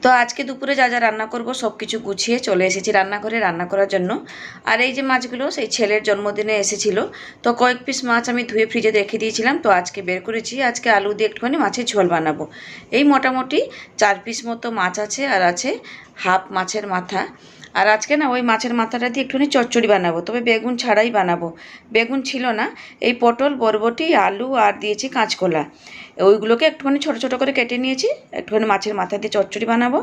তো আজকে দুপুরে যা যা রান্না করব সব কিছু গুছিয়ে চলে এসেছি রান্নাঘরে রান্না করার জন্য। আর এই যে মাছগুলো সেই ছেলের জন্মদিনে এসেছিল, তো কয়েক পিস মাছ আমি ধুয়ে ফ্রিজে রেখে দিয়েছিলাম, তো আজকে বের করেছি। আজকে আলু দিয়ে একটুখানি মাছের ঝোল বানাবো। এই মোটামুটি 4 পিস মতো মাছ আছে, আর আছে হাফ মাছের মাথা। আর আজকে না ওই মাছের মাথাটা দিয়ে একটুখানি চচ্চড়ি বানাবো, তবে বেগুন ছাড়াই বানাবো। বেগুন ছিল না, এই পটল, বরবটি, আলু আর দিয়েছি কাঁচকলা। ওইগুলোকে একটুখানি ছোটো ছোটো করে কেটে নিয়েছি। একটুখানি মাছের মাথা দিয়ে চচ্চড়ি বানাবো,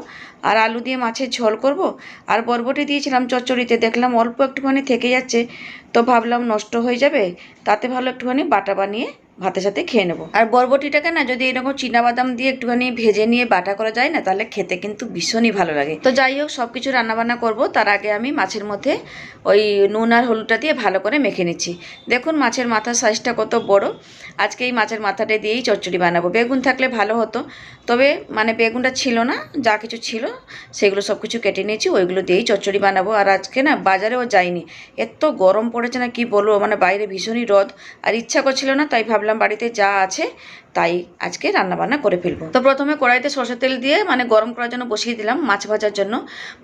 আর আলু দিয়ে মাছের ঝোল করব। আর বরবটি দিয়েছিলাম চচ্চড়িতে, দেখলাম অল্প একটুখানি থেকে যাচ্ছে, তো ভাবলাম নষ্ট হয়ে যাবে, তাতে ভালো একটুখানি বাটা বানিয়ে ভাতের সাথে খেয়ে নেবো। আর বরবটিটাকে না যদি এরকম চিনাবাদাম দিয়ে একটুখানি ভেজে নিয়ে বাটা করা যায় না, তাহলে খেতে কিন্তু ভীষণই ভালো লাগে। তো যাই হোক, সব কিছু রান্নাবান্না করবো তার আগে আমি মাছের মধ্যে ওই নুন আর হলুদটা দিয়ে ভালো করে মেখে নিচ্ছি। দেখুন মাছের মাথার সাইজটা কত বড়। আজকে এই মাছের মাথাটা দিয়েই চচ্চড়ি বানাবো। বেগুন থাকলে ভালো হতো, তবে মানে বেগুনটা ছিল না, যা কিছু ছিল সেগুলো সব কিছু কেটে নিয়েছি, ওইগুলো দিয়েই চচ্চড়ি বানাবো। আর আজকে না বাজারেও যাইনি, এত গরম পড়েছে না কি বলবো, মানে বাইরে ভীষণই রোদ, আর ইচ্ছা করছিল না, তাই ভাবলাম বাড়িতে যা আছে তাই আজকে রান্নাবান্না করে ফেলবো। তো প্রথমে কড়াইতে সরষের তেল দিয়ে মানে গরম করার জন্য বসিয়ে দিলাম মাছ ভাজার জন্য।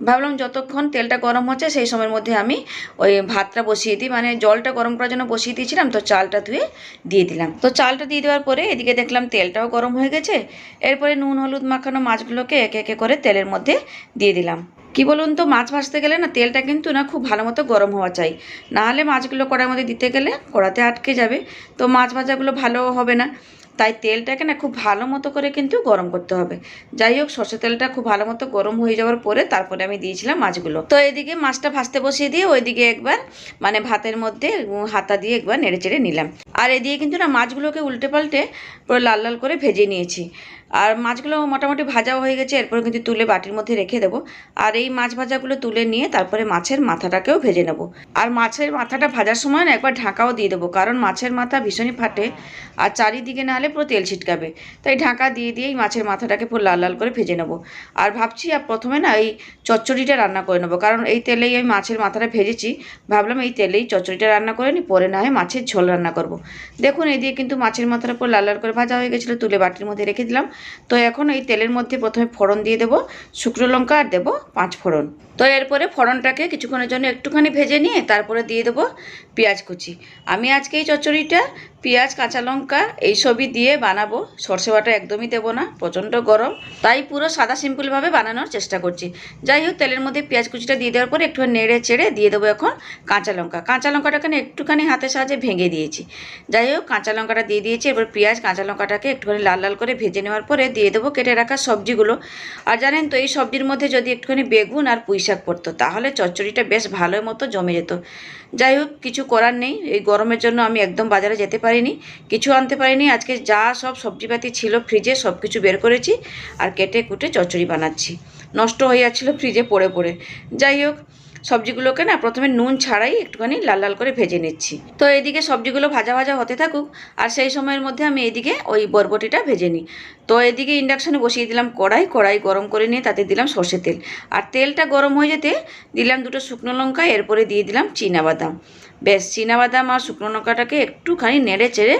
ভাবলাম যতক্ষণ তেলটা গরম হচ্ছে সেই সময়ের মধ্যে আমি ওই ভাতটা বসিয়ে দিই, মানে জলটা গরম করার জন্য বসিয়ে দিয়েছিলাম, তো চালটা ধুয়ে দিয়ে দিলাম। তো চালটা দিয়ে দেওয়ার পরে এদিকে দেখলাম তেলটাও গরম হয়ে গেছে। এরপরে নুন হলুদ মাখানো মাছগুলোকে একে একে করে তেলের মধ্যে দিয়ে দিলাম। কি বলুন তো, মাছ ভাজতে গেলে না তেলটা কিন্তু না খুব ভালো মতো গরম হওয়া চাই, নাহলে মাছগুলো কড়াইয়ের মধ্যে দিতে গেলে কড়াতে আটকে যাবে, তো মাছ ভাজাগুলো ভালো হবে না। তাই তেলটাকে না খুব ভালো মতো করে কিন্তু গরম করতে হবে। যাই হোক, সর্ষে তেলটা খুব ভালো মতো গরম হয়ে যাওয়ার পরে তারপরে আমি দিয়েছিলাম মাছগুলো। তো এদিকে মাছটা ভাজতে বসিয়ে দিয়ে ওইদিকে একবার মানে ভাতের মধ্যে হাতা দিয়ে একবার নেড়ে চেড়ে নিলাম। আর এদিকে কিন্তু না মাছগুলোকে উল্টে পাল্টে পুরো লাল লাল করে ভেজে নিয়েছি। আর মাছগুলো মোটামুটি ভাজাও হয়ে গেছে, এরপরে কিন্তু তুলে বাটির মধ্যে রেখে দেবো। আর এই মাছ ভাজাগুলো তুলে নিয়ে তারপরে মাছের মাথাটাকেও ভেজে নেব। আর মাছের মাথাটা ভাজার সময় না একবার ঢাকাও দিয়ে দেবো, কারণ মাছের মাথা ভীষণই ফাটে, আর চারিদিকে না হলে পুরো তেল ছিটকাবে। তাই ঢাকা দিয়ে দিয়েই মাছের মাথাটাকে পুরো লাল লাল করে ভেজে নেব। আর ভাবছি আর প্রথমে না এই চচ্চড়িটা রান্না করে নেবো, কারণ এই তেলেই আমি মাছের মাথাটা ভেজেছি, ভাবলাম এই তেলেই চচ্চড়িটা রান্না করে নিই, পরে না হয় মাছের ঝোল রান্না করব। দেখুন এই দিয়ে কিন্তু মাছের মাথাটা পুরো লাল লাল করে ভাজা হয়ে গেছিলো, তুলে বাটির মধ্যে রেখে দিলাম। তো এখন এই তেলের মধ্যে প্রথমে ফোড়ন দিয়ে দেবো, শুকনো লঙ্কা, আর দেবো 5 ফোড়ন। তো এরপরে ফোড়নটাকে কিছুক্ষণের জন্য একটুখানি ভেজে নিয়ে তারপরে দিয়ে দেবো পেঁয়াজ কুচি। আমি আজকে এই চচ্চড়িটা পেঁয়াজ কাঁচা লঙ্কা এইসবই দিয়ে বানাবো, সরষে বাটা একদমই দেবো না, প্রচণ্ড গরম, তাই পুরো সাদা সিম্পলভাবে বানানোর চেষ্টা করছি। যাই হোক, তেলের মধ্যে পেঁয়াজ কুচিটা দিয়ে দেওয়ার পরে একটু নেড়ে চেড়ে দিয়ে দেবো এখন কাঁচা লঙ্কা। কাঁচা লঙ্কাটাকে একটুখানি হাতের সাহায্যে ভেঙে দিয়েছি। যাই হোক, কাঁচা লঙ্কাটা দিয়ে দিয়েছি। এবার পেঁয়াজ কাঁচা লঙ্কাটাকে একটুখানি লাল লাল করে ভেজে নেওয়ার পরে দিয়ে দেবো কেটে রাখা সবজিগুলো। আর জানেন তো, এই সবজির মধ্যে যদি একটুখানি বেগুন আর পুঁই শাক পড়তো তাহলে চচ্চড়িটা বেশ ভালো মতো জমে যেত। যাই হোক, কিছু করার নেই, এই গরমের জন্য আমি একদম বাজারে যেতে পারিনি, কিছু আনতে পারিনি। আজকে যা সব সবজিপাতি ছিল ফ্রিজে সব কিছু বের করেছি আর কেটে কুটে চচ্চড়ি বানাচ্ছি। নষ্ট হয়ে যাচ্ছিলো ফ্রিজে পড়ে পড়ে। যাই হোক, সবজিগুলোকে না প্রথমে নুন ছাড়াই একটুখানি লাল লাল করে ভেজে নিচ্ছি। তো এদিকে সবজিগুলো ভাজা ভাজা হতে থাকুক, আর সেই সময়ের মধ্যে আমি এদিকে ওই বরবটিটা ভেজে নিই। তো এদিকে ইন্ডাকশানে বসিয়ে দিলাম কড়াই গরম করে নিয়ে তাতে দিলাম সর্ষের তেল। আর তেলটা গরম হয়ে যেতে দিলাম 2টো শুকনো লঙ্কা, এরপরে দিয়ে দিলাম চীনাবাদাম। বেশ, চীনাবাদাম আর শুকনো লঙ্কাটাকে একটুখানি নেড়ে চেড়ে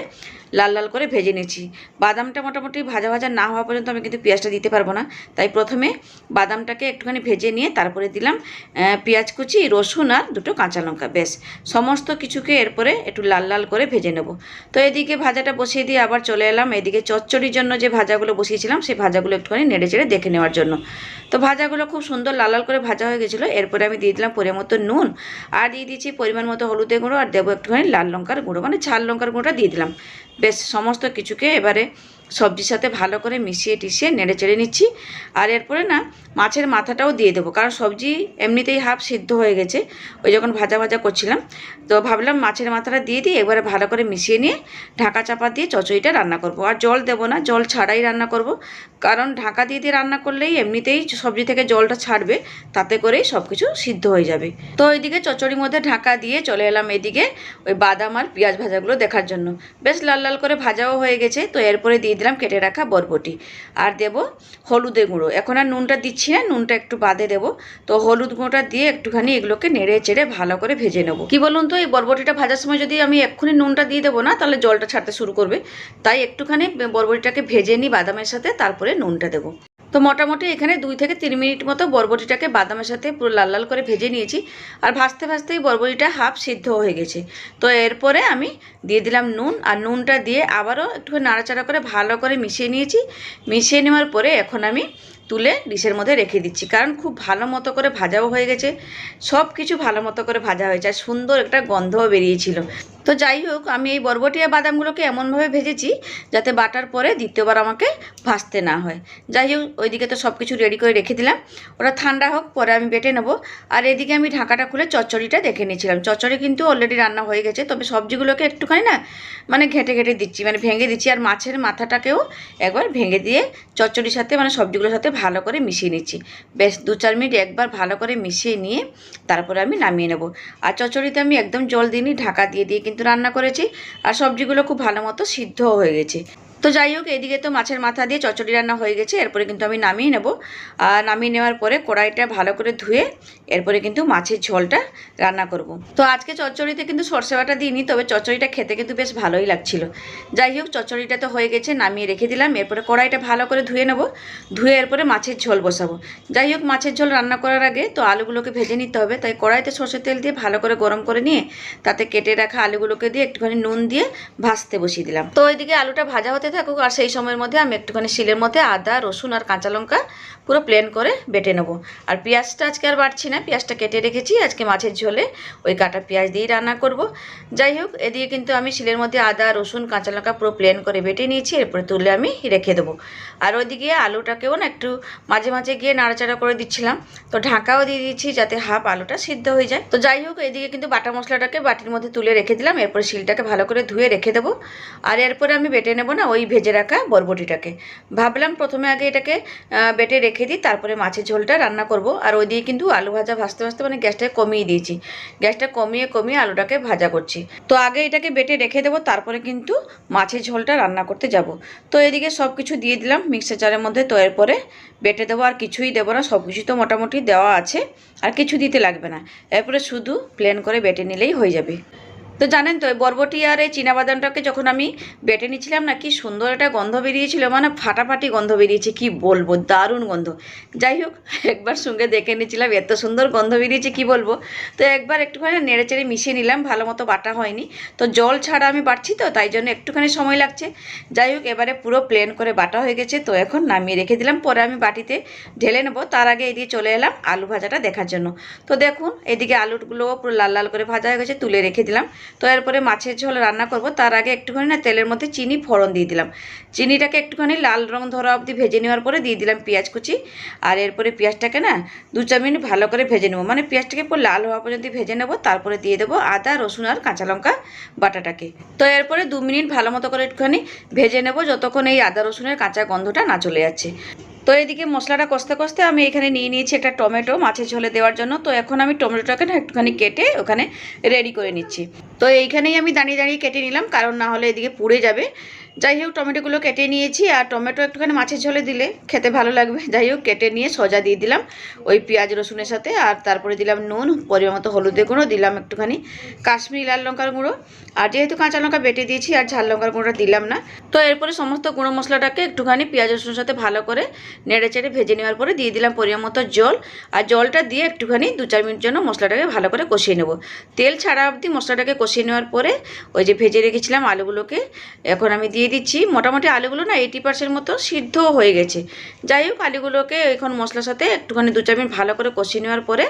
লাল লাল করে ভেজে নিয়েছি। বাদামটা মোটামুটি ভাজা ভাজা না হওয়া পর্যন্ত আমি কিন্তু পেঁয়াজটা দিতে পারবো না, তাই প্রথমে বাদামটাকে একটুখানি ভেজে নিয়ে তারপরে দিলাম পেঁয়াজ কুচি, রসুন আর 2টো কাঁচা লঙ্কা। বেশ, সমস্ত কিছুকে এরপরে একটু লাল লাল করে ভেজে নেব। তো এদিকে ভাজাটা বসিয়ে দিয়ে আবার চলে এলাম এদিকে চচ্চড়ির জন্য যে ভাজাগুলো বসিয়েছিলাম সেই ভাজাগুলো একটুখানি নেড়ে চেড়ে দেখে নেওয়ার জন্য। তো ভাজাগুলো খুব সুন্দর লাল লাল করে ভাজা হয়ে গেছিলো। এরপরে আমি দিয়ে দিলাম পরিমাণ মতো নুন, আর দিয়ে দিচ্ছি পরিমাণ মতো হলুদের গুঁড়ো, আর দেবো একটুখানি লাল লঙ্কার গুঁড়ো, মানে ঝাল লঙ্কার গুঁড়োটা দিয়ে দিলাম। বেশ, সমস্ত কিছুকে এবারে সবজির সাথে ভালো করে মিশিয়ে টিশিয়ে নেড়ে চেড়ে নিচ্ছি। আর এরপরে না মাছের মাথাটাও দিয়ে দেবো, কারণ সবজি এমনিতেই হাফ সিদ্ধ হয়ে গেছে ওই যখন ভাজা ভাজা করছিলাম, তো ভাবলাম মাছের মাথাটা দিয়ে দিই, একবারে ভালো করে মিশিয়ে নিয়ে ঢাকা চাপা দিয়ে চচ্চড়িটা রান্না করব। আর জল দেবো না, জল ছাড়াই রান্না করব, কারণ ঢাকা দিয়ে দিয়ে রান্না করলেই এমনিতেই সবজি থেকে জলটা ছাড়বে, তাতে করেই সব কিছু সিদ্ধ হয়ে যাবে। তো ওইদিকে চচ্চড়ির মধ্যে ঢাকা দিয়ে চলে এলাম এদিকে ওই বাদাম আর পেঁয়াজ ভাজাগুলো দেখার জন্য। বেশ লাল লাল করে ভাজাও হয়ে গেছে। তো এরপরে দিয়ে দিলাম কেটে রাখা বরবটি, আর দেবো হলুদের গুঁড়ো। এখন আর নুনটা দিচ্ছি না, নুনটা একটু বাদে দেবো। তো হলুদ গুঁড়োটা দিয়ে একটুখানি এগুলোকে নেড়ে চেড়ে ভালো করে ভেজে নেবো। কি বলুন তো, এই বরবটিটা ভাজার সময় যদি আমি এক্ষুনি নুনটা দিয়ে দেবো না, তাহলে জলটা ছাড়তে শুরু করবে, তাই একটুখানি বরবটিটাকে ভেজে নিই বাদামের সাথে, তারপরে নুনটা দেবো। তো তো মোটামুটি এখানে 2 থেকে 3 মিনিট মতো বরবটিটাকে বাদামের সাথে পুরো লাল লাল করে ভেজে নিয়েছি। আর ভাজতে ভাজতেই বরবটিটা হাফ সিদ্ধ হয়ে গেছে। তো এরপরে আমি দিয়ে দিলাম নুন, আর নুনটা দিয়ে আবারও একটু নাড়াচাড়া করে ভালো করে মিশিয়ে নিয়েছি। মিশিয়ে নেওয়ার পরে এখন আমি তুলে ডিশের মধ্যে রেখে দিচ্ছি, কারণ খুব ভালো মতো করে ভাজাও হয়ে গেছে, সব কিছু ভালো মতো করে ভাজা হয়েছে আর সুন্দর একটা গন্ধও বেরিয়েছিল। তো যাই হোক, আমি এই বরবটি আর বাদামগুলোকে এমনভাবে ভেজেছি যাতে বাটার পরে দ্বিতীয়বার আমাকে ভাজতে না হয়। যাই হোক, ওইদিকে তো সব কিছু রেডি করে রেখে দিলাম, ওটা ঠান্ডা হোক, পরে আমি বেটে নেবো। আর এদিকে আমি ঢাকাটা খুলে চচ্চড়িটা দেখে নিয়েছিলাম। চচ্চড়ি কিন্তু অলরেডি রান্না হয়ে গেছে, তবে সবজিগুলোকে একটুখানি না মানে ঘেঁটে ঘেঁটে দিচ্ছি, মানে ভেঙে দিচ্ছি। আর মাছের মাথাটাকেও একবার ভেঙে দিয়ে চচ্চড়ির সাথে মানে সবজিগুলোর সাথে ভালো করে মিশিয়ে নিচ্ছি। বেশ 2-4 মিনিট একবার ভালো করে মিশিয়ে নিয়ে তারপরে আমি নামিয়ে নেব। আর চচ্চড়িতে আমি একদম জল দিইনি, ঢাকা দিয়ে কিন্তু রান্না করেছি। আর সবজিগুলো খুব ভালো মতো সিদ্ধ হয়ে গেছে। তো যাই হোক, এদিকে তো মাছের মাথা দিয়ে চচ্চড়ি রান্না হয়ে গেছে। এরপরে কিন্তু আমি নামিয়ে নেব। আর নামিয়ে নেওয়ার পরে কড়াইটা ভালো করে ধুয়ে এরপরে কিন্তু মাছের ঝোলটা রান্না করব। তো আজকে চচ্চড়িতে কিন্তু সরষে বাটা দিইনি, তবে চচ্চড়িটা খেতে কিন্তু বেশ ভালোই লাগছিল। যাই হোক, চচ্চড়িটা তো হয়ে গেছে, নামিয়ে রেখে দিলাম। এরপরে কড়াইটা ভালো করে ধুয়ে নেব। ধুয়ে এরপরে মাছের ঝোল বসাবো। যাই হোক, মাছের ঝোল রান্না করার আগে তো আলুগুলোকে ভেজে নিতে হবে, তাই কড়াইতে সরষের তেল দিয়ে ভালো করে গরম করে নিয়ে তাতে কেটে রাখা আলুগুলোকে দিয়ে একটুখানি নুন দিয়ে ভাজতে বসিয়ে দিলাম। তো ওইদিকে আলুটা ভাজা হতে থাকুক, আর সেই সময়ের মধ্যে আমি একটুখানি শিলের মধ্যে আদা, রসুন আর কাঁচা লঙ্কা পুরো প্লেন করে বেটে নেবো। আর পেঁয়াজটা আজকে আর বাটছি না, পেঁয়াজটা কেটে রেখেছি। আজকে মাছের ঝোলে ওই কাটা পেঁয়াজ দিয়েই রান্না করব। যাই হোক, এদিকে কিন্তু আমি শিলের মধ্যে আদা, রসুন, কাঁচা লঙ্কা পুরো প্লেন করে বেটে নিয়েছি। এরপরে তুলে আমি রেখে দেবো। আর ওইদিকে আলুটাকেও না একটু মাঝে মাঝে গিয়ে নাড়াচাড়া করে দিচ্ছিলাম। তো ঢাকাও দিয়ে দিচ্ছি যাতে হাফ আলুটা সিদ্ধ হয়ে যায়। তো যাই হোক, এদিকে কিন্তু বাটা মশলাটাকে বাটির মধ্যে তুলে রেখে দিলাম। এরপরে শিলটাকে ভালো করে ধুয়ে রেখে দেবো। আর এরপরে আমি বেটে নেবো না ওই ভেজে রাখা বরবটিটাকে। ভাবলাম প্রথমে আগে এটাকে বেটে রেখে দিই, তারপরে মাছের ঝোলটা রান্না করব। আর ওইদিকে কিন্তু আলু ভাজা ভাজতে ভাজতে মানে গ্যাসটা কমিয়ে দিয়েছি। গ্যাসটা কমিয়ে কমিয়ে আলুটাকে ভাজা করছি। তো আগে এটাকে বেটে রেখে দেবো, তারপরে কিন্তু মাছের ঝোলটা রান্না করতে যাব। তো এদিকে সব কিছু দিয়ে দিলাম মিক্সার জারের মধ্যে। তো এরপরে বেটে দেবো, আর কিছুই দেবো না, সব কিছু তো মোটামুটি দেওয়া আছে, আর কিছু দিতে লাগবে না। এরপরে শুধু প্লেন করে বেটে নিলেই হয়ে যাবে। তো জানেন তো, বরবটি আর এই চীনাবাদামটাকে যখন আমি বেটে নিচ্ছিলাম না, কি সুন্দর একটা গন্ধ বেরিয়েছিল, মানে ফাটাফাটি গন্ধ বেরিয়েছে, কি বলবো, দারুণ গন্ধ। যাই হোক, একবার সঙ্গে দেখে নিচ্ছিলাম, এত সুন্দর গন্ধ বেরিয়েছে কি বলবো। তো একবার একটুখানি নেড়ে চেড়ে মিশিয়ে নিলাম, ভালো মতো বাটা হয়নি। তো জল ছাড়া আমি বাটছি, তো তাই জন্য একটুখানি সময় লাগছে। যাই হোক, এবারে পুরো প্লেন করে বাটা হয়ে গেছে। তো এখন নামিয়ে রেখে দিলাম, পরে আমি বাটিতে ঢেলে নেবো। তার আগে এদিকে চলে এলাম আলু ভাজাটা দেখার জন্য। তো দেখুন, এদিকে আলুগুলোও পুরো লাল লাল করে ভাজা হয়ে গেছে, তুলে রেখে দিলাম। তো এরপরে মাছের ঝোল রান্না করব। তার আগে একটুখানি না তেলের মধ্যে চিনি ফোড়ন দিয়ে দিলাম। চিনিটাকে একটুখানি লাল রং ধরা অবধি ভেজে নেওয়ার পরে দিয়ে দিলাম পেঁয়াজ কুচি। আর এরপরে পেঁয়াজটাকে না 2-4 মিনিট ভালো করে ভেজে নেবো, মানে পেঁয়াজটাকে পুরো লাল হওয়া পর্যন্ত ভেজে নেবো। তারপরে দিয়ে দেবো আদা, রসুন আর কাঁচা লঙ্কা বাটাটাকে। তো এরপরে 2 মিনিট ভালো মতো করে একটুখানি ভেজে নেবো, যতক্ষণ এই আদা রসুনের কাঁচা গন্ধটা না চলে যাচ্ছে। তো এদিকে মশলাটা কষতে কষতে আমি এখানে নিয়ে নিয়েছি একটা টমেটো মাছের ঝোলে দেওয়ার জন্য। তো এখন আমি টমেটোটাকে না একটুখানি কেটে ওখানে রেডি করে নিচ্ছি। তো এইখানেই আমি দাঁড়িয়ে দাঁড়িয়ে কেটে নিলাম, কারণ না হলে এদিকে পুড়ে যাবে। যাই হোক, টমেটোগুলো কেটে নিয়েছি। আর টমেটো একটুখানি মাছের ঝোলে দিলে খেতে ভালো লাগবে। যাই হোক, কেটে নিয়ে সোজা দিয়ে দিলাম ওই পেঁয়াজ রসুনের সাথে। আর তারপরে দিলাম নুন, পরিমাণ মতো হলুদের গুঁড়ো, দিলাম একটুখানি কাশ্মীরি লাল লঙ্কার গুঁড়ো। আর যেহেতু কাঁচা লঙ্কা বেটে দিয়েছি, আর ঝাল লঙ্কার গুঁড়োটা দিলাম না। তো এরপরে সমস্ত গুঁড়ো মশলাটাকে একটুখানি পেঁয়াজ রসুনের সাথে ভালো করে নেড়ে চেড়ে ভেজে নেওয়ার পরে দিয়ে দিলাম পরিমাণ মতো জল। আর জলটা দিয়ে একটুখানি 2-4 মিনিট জন্য মশলাটাকে ভালো করে কষিয়ে নেব। তেল ছাড়া অবধি মশলাটাকে কষিয়ে নেওয়ার পরে ওই যে ভেজে রেখেছিলাম আলুগুলোকে এখন আমি দিয়ে দিচ্ছি। মোটামুটি আলুগুলো না 80% মতো সিদ্ধ হয়ে গেছে। যাই হোক, আলুগুলোকে এখন মশলার সাথে একটুখানি 2-4 মিনিট ভালো করে কষিয়ে নেওয়ার পরে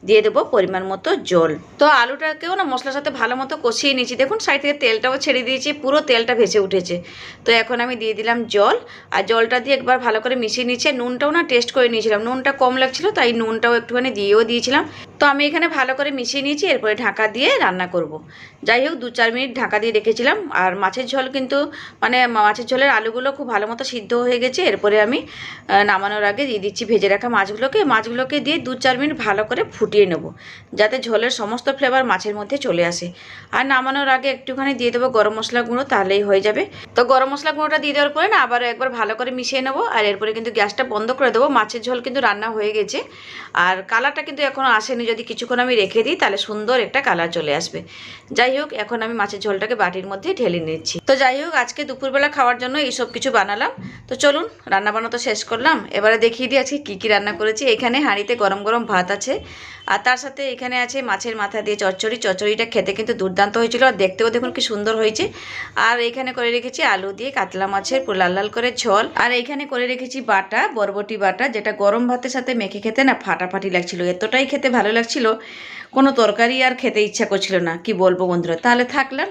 দিয়ে দেবো পরিমাণ মতো জল। তো আলুটাকেও না মশলার সাথে ভালো মতো কষিয়ে নিয়েছি। দেখুন, সাইড থেকে তেলটাও ছেড়ে দিয়েছি, পুরো তেলটা ভেসে উঠেছে। তো এখন আমি দিয়ে দিলাম জল। আর জলটা দিয়ে একবার ভালো করে মিশিয়ে নিচ্ছে। নুনটাও না টেস্ট করে নিয়েছিলাম, নুনটা কম লাগছিল, তাই নুনটাও একটুখানি দিয়েও দিয়েছিলাম। তো আমি এখানে ভালো করে মিশিয়ে নিয়েছি। এরপরে ঢাকা দিয়ে রান্না করব। যাই হোক, 2-4 মিনিট ঢাকা দিয়ে রেখেছিলাম। আর মাছের ঝোল কিন্তু মানে মাছের ঝোলের আলুগুলো খুব ভালো মতো সিদ্ধ হয়ে গেছে। এরপরে আমি নামানোর আগে দিয়ে দিচ্ছি ভেজে রাখা মাছগুলোকে দিয়ে 2-4 মিনিট ভালো করে ফুটিয়ে নেব, যাতে ঝোলের সমস্ত ফ্লেভার মাছের মধ্যে চলে আসে। আর নামানোর আগে একটুখানি দিয়ে দেবো গরম মশলা গুঁড়ো, তাহলেই হয়ে যাবে। তো তো গরম মশলা গুঁড়োটা দিয়ে দেওয়ার পরে না আবার একবার ভালো করে মিশিয়ে নেবো। আর এরপরে কিন্তু গ্যাসটা বন্ধ করে দেবো। মাছের ঝোল কিন্তু রান্না হয়ে গেছে, আর কালারটা কিন্তু এখনও আসেনি। যদি কিছুক্ষণ আমি রেখে দিই তাহলে সুন্দর একটা কালার চলে আসবে। যাই হোক, এখন আমি মাছের ঝোলটাকে বাটির মধ্যে ঢেলে নিচ্ছি। তো যাই হোক, আজকে দুপুরবেলা খাওয়ার জন্য এইসব কিছু বানালাম। তো চলুন, রান্না বান্না তো শেষ করলাম, এবারে দেখিয়ে দিই আজকে কী কী রান্না করেছি। এখানে হাঁড়িতে গরম গরম ভাত আছে, আর তার সাথে এখানে আছে মাছের মাথা দিয়ে চচ্চড়ি। চচ্চড়িটা খেতে কিন্তু দুর্দান্ত হয়েছিল, আর দেখতেও দেখুন কি সুন্দর হয়েছে। আর এখানে করে রেখেছি আলু দিয়ে কাতলা মাছের পুরো লাল লাল করে ঝোল। আর এইখানে করে রেখেছি বাটা, বরবটি বাটা, যেটা গরম ভাতের সাথে মেখে খেতে না ফাটাফাটি লাগছিল। এতটাই খেতে ভালো লাগছিল, কোনো তরকারি আর খেতে ইচ্ছা করছিল না, কি বলবো বন্ধুরা। তাহলে থাকলাম।